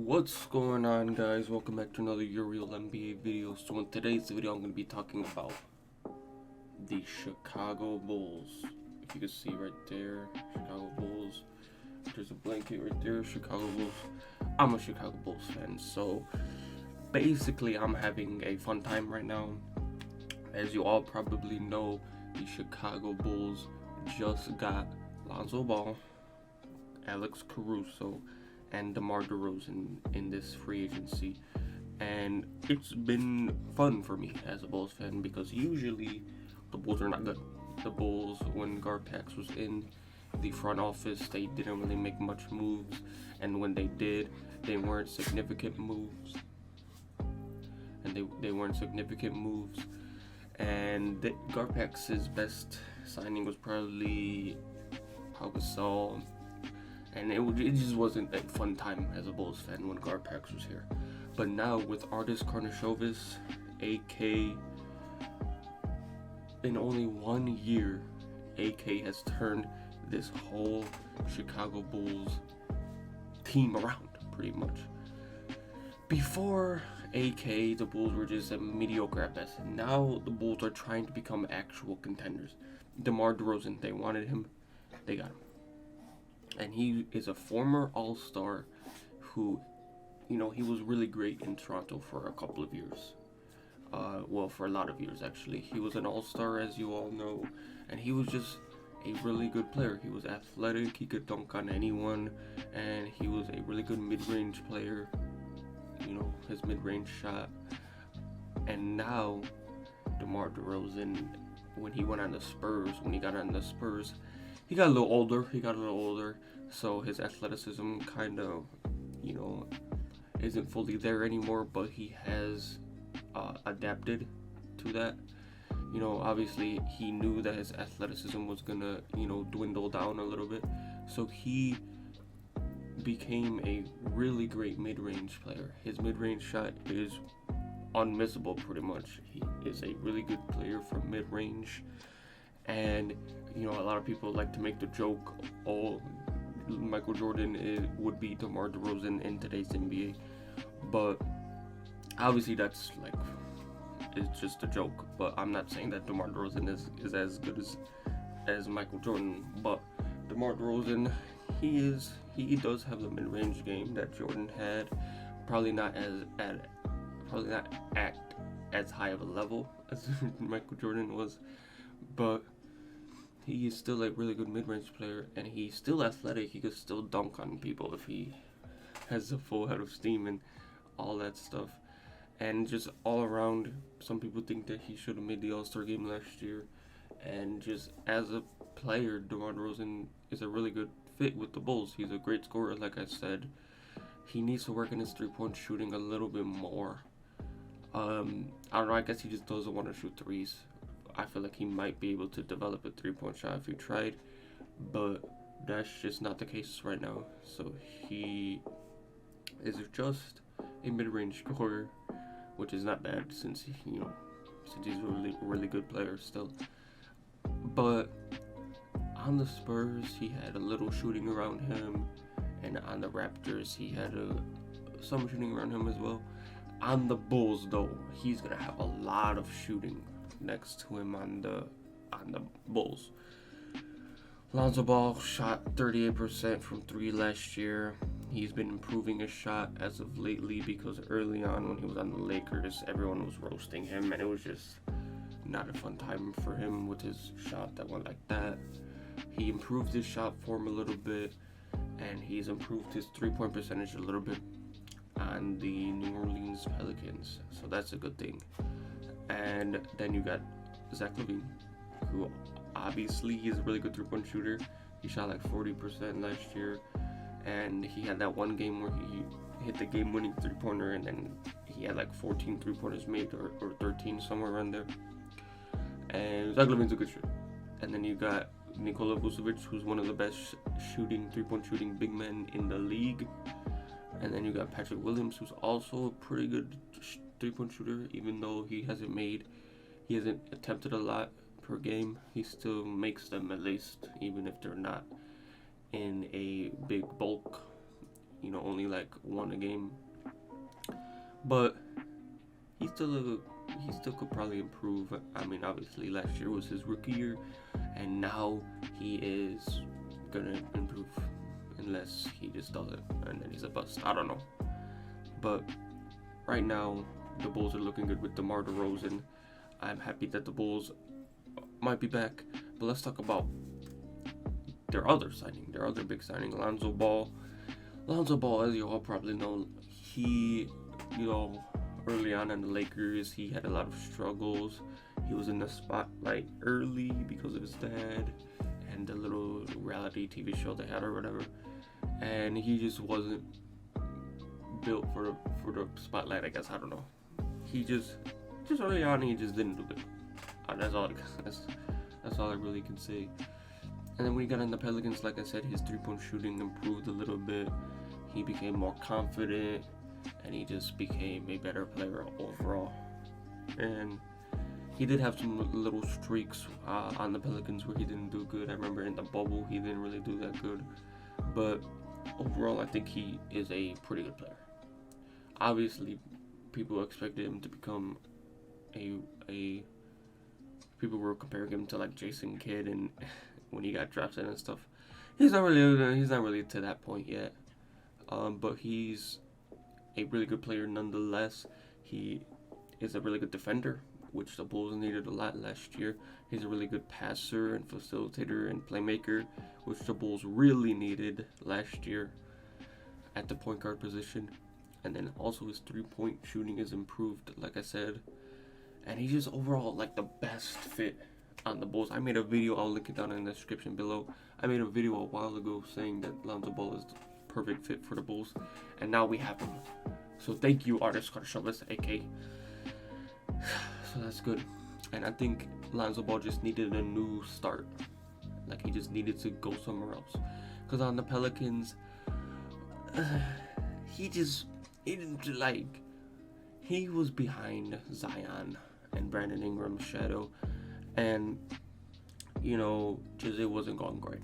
What's going on, guys? Welcome back to another Your Real NBA video. So in today's video I'm going to be talking about the Chicago Bulls. If you can see right there, Chicago Bulls. There's a blanket right there, Chicago Bulls. I'm a Chicago Bulls fan, so basically I'm having a fun time right now. As you all probably know, the Chicago Bulls just got Lonzo Ball, Alex Caruso, and DeMar DeRozan in this free agency, and it's been fun for me as a Bulls fan because usually the Bulls are not good. The Bulls, when Garpax was in the front office, they didn't really make much moves, and when they did, they weren't significant moves. They weren't significant moves. And Garpax's best signing was probably Pau Gasol. And it just wasn't a fun time as a Bulls fan when Garpax was here. But now with Artis Karnisovas, AK, in only 1 year, AK has turned this whole Chicago Bulls team around, pretty much. Before AK, the Bulls were just a mediocre at best. And now the Bulls are trying to become actual contenders. DeMar DeRozan, they wanted him, they got him. And he is a former All-Star who, he was really great in Toronto for a couple of years. Well, for a lot of years, actually. He was an All-Star, as you all know, and he was just a really good player. He was athletic, he could dunk on anyone, and he was a really good mid-range player. His mid-range shot. And now, DeMar DeRozan, when he got on the Spurs, he got a little older, so his athleticism kind of, isn't fully there anymore, but he has adapted to that. Obviously, he knew that his athleticism was gonna, dwindle down a little bit, so he became a really great mid-range player. His mid-range shot is unmissable, pretty much. He is a really good player from mid-range. And, a lot of people like to make the joke, Michael Jordan would be DeMar DeRozan in today's NBA. But obviously that's it's just a joke. But I'm not saying that DeMar DeRozan is as good as Michael Jordan. But DeMar DeRozan, he does have the mid-range game that Jordan had. Probably not at as high of a level as Michael Jordan was, but he is still a really good mid-range player, and he's still athletic. He could still dunk on people if he has a full head of steam and all that stuff. And just all around, some people think that he should have made the All-Star game last year. And just as a player, DeMar DeRozan is a really good fit with the Bulls. He's a great scorer, like I said. He needs to work on his three-point shooting a little bit more. I don't know, I guess he just doesn't want to shoot threes. I feel like he might be able to develop a three-point shot if he tried, but that's just not the case right now. So he is just a mid-range scorer, which is not bad since he's a really good player still. But on the Spurs, he had a little shooting around him, and on the Raptors, he had some shooting around him as well. On the Bulls, though, he's gonna have a lot of shooting next to him on the Bulls. Lonzo Ball shot 38% from 3 last year. He's been improving his shot as of lately because early on when he was on the Lakers, everyone was roasting him, and it was just not a fun time for him with his shot that went like that. He improved his shot form a little bit, and he's improved his three-point percentage a little bit on the New Orleans Pelicans, so that's a good thing. And then you got Zach LaVine, who obviously is a really good three-point shooter. He shot like 40% last year, and he had that one game where he hit the game-winning three-pointer, and then he had like 14 three-pointers made, or 13, somewhere around there. And Zach LaVine's a good shooter. And then you got Nikola Vucevic, who's one of the best three-point shooting big men in the league. And then you got Patrick Williams, who's also a pretty good three-point shooter, even though he hasn't attempted a lot per game. He still makes them at least, even if they're not in a big bulk only like won a game, but he still he still could probably improve. I mean, obviously last year was his rookie year, and now he is gonna improve unless he just does it and then he's a bust. I don't know, but right now the Bulls are looking good with DeMar DeRozan. I'm happy that the Bulls might be back, but let's talk about their other big signing, Lonzo Ball. Lonzo Ball, as you all probably know, he, early on in the Lakers, he had a lot of struggles. He was in the spotlight early because of his dad and the little reality TV show they had or whatever, and he just wasn't built for the spotlight. I guess, I don't know. He just early on, he just didn't do good. That's all I really can say. And then when he got in the Pelicans, like I said, his 3-point shooting improved a little bit. He became more confident, and he just became a better player overall. And he did have some little streaks on the Pelicans where he didn't do good. I remember in the bubble, he didn't really do that good. But overall, I think he is a pretty good player. Obviously, people expected him to become people were comparing him to like Jason Kidd and when he got drafted and stuff. He's not really to that point yet. But he's a really good player nonetheless. He is a really good defender, which the Bulls needed a lot last year. He's a really good passer and facilitator and playmaker, which the Bulls really needed last year at the point guard position. And then also his 3-point shooting is improved, like I said. And he's just overall like the best fit on the Bulls. I made a video, I'll link it down in the description below. I made a video a while ago saying that Lonzo Ball is the perfect fit for the Bulls. And now we have him. So thank you, Artist Carshubas, AK. So that's good. And I think Lonzo Ball just needed a new start. Like, he just needed to go somewhere else. Because on the Pelicans, he was behind Zion and Brandon Ingram's shadow. And, just it wasn't going great.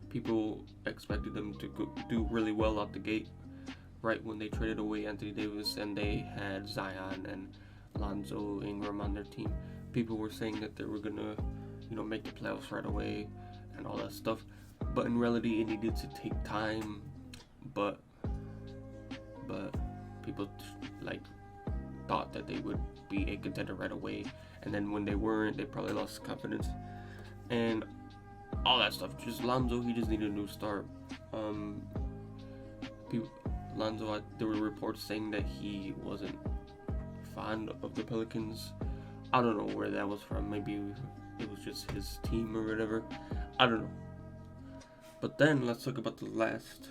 People expected them to do really well out the gate right when they traded away Anthony Davis and they had Zion and Lonzo Ingram on their team. People were saying that they were gonna, make the playoffs right away and all that stuff. But in reality, it needed to take time. But people thought that they would be a contender right away, and then when they weren't, they probably lost confidence and all that stuff. Just Lonzo, he just needed a new start. Lonzo, there were reports saying that he wasn't fond of the Pelicans. I don't know where that was from. Maybe it was just his team or whatever. I don't know. But then let's talk about the last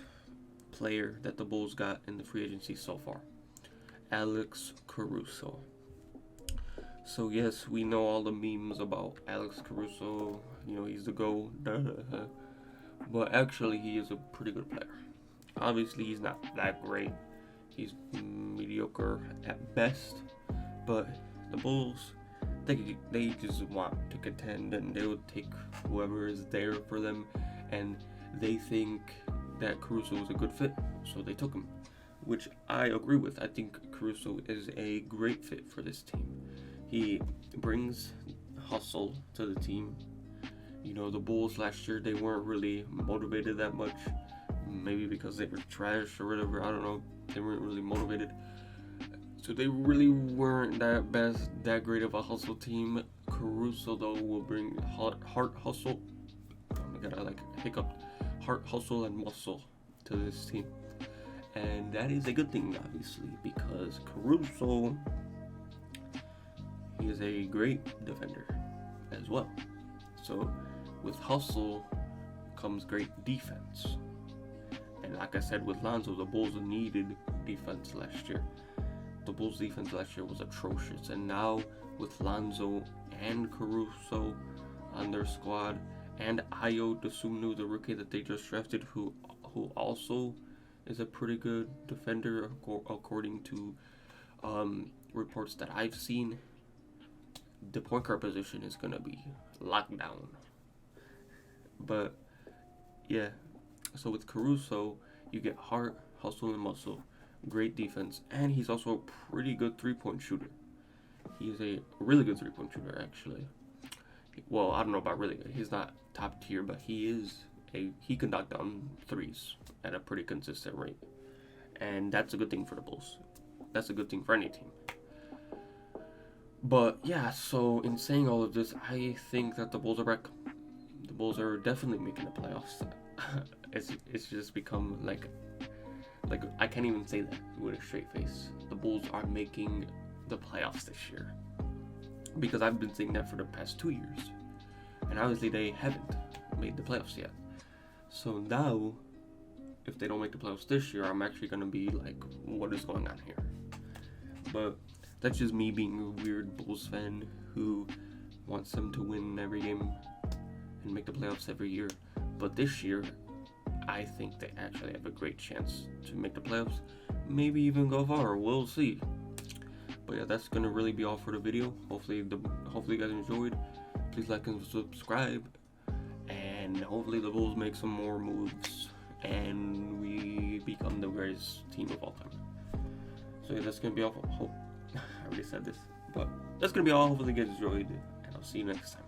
player that the Bulls got in the free agency so far, Alex Caruso. So yes, we know all the memes about Alex Caruso. He's the GOAT. But actually, he is a pretty good player. Obviously, he's not that great. He's mediocre at best. But the Bulls, they just want to contend, and they would take whoever is there for them. And they think that Caruso is a good fit, so they took him, which I agree with. I think Caruso is a great fit for this team. He brings hustle to the team. The Bulls last year, they weren't really motivated that much. Maybe because they were trash or whatever. I don't know. They weren't really motivated. So they really weren't that great of a hustle team. Caruso, though, will bring heart hustle. Oh my god, I like hiccuped. Heart, hustle, and muscle to this team. And that is a good thing, obviously, because Caruso, he is a great defender as well. So with hustle comes great defense. And like I said, with Lonzo, the Bulls needed defense last year. The Bulls' defense last year was atrocious. And now with Lonzo and Caruso on their squad, and Ayo Dosunmu, the rookie that they just drafted, who also is a pretty good defender according to reports that I've seen, the point guard position is going to be locked down. But yeah, so with Caruso, you get heart, hustle and muscle, great defense, and he's also a pretty good 3-point shooter. He's a really good 3-point shooter, actually. Well, I don't know about really good. He's not top tier, but he can knock down threes at a pretty consistent rate. And that's a good thing for the Bulls. That's a good thing for any team. But yeah, so in saying all of this, I think that the Bulls are back. The Bulls are definitely making the playoffs. It's just become like I can't even say that with a straight face. The Bulls are making the playoffs this year. Because I've been saying that for the past 2 years. And obviously they haven't made the playoffs yet. So now, if they don't make the playoffs this year, I'm actually going to be like, what is going on here? But that's just me being a weird Bulls fan who wants them to win every game and make the playoffs every year. But this year, I think they actually have a great chance to make the playoffs. Maybe even go far. We'll see. But yeah, that's gonna really be all for the video. Hopefully you guys enjoyed. Please like and subscribe. And hopefully the Bulls make some more moves and we become the greatest team of all time. So yeah, that's gonna be all. I already said this, but that's gonna be all. Hopefully you guys enjoyed, and I'll see you next time.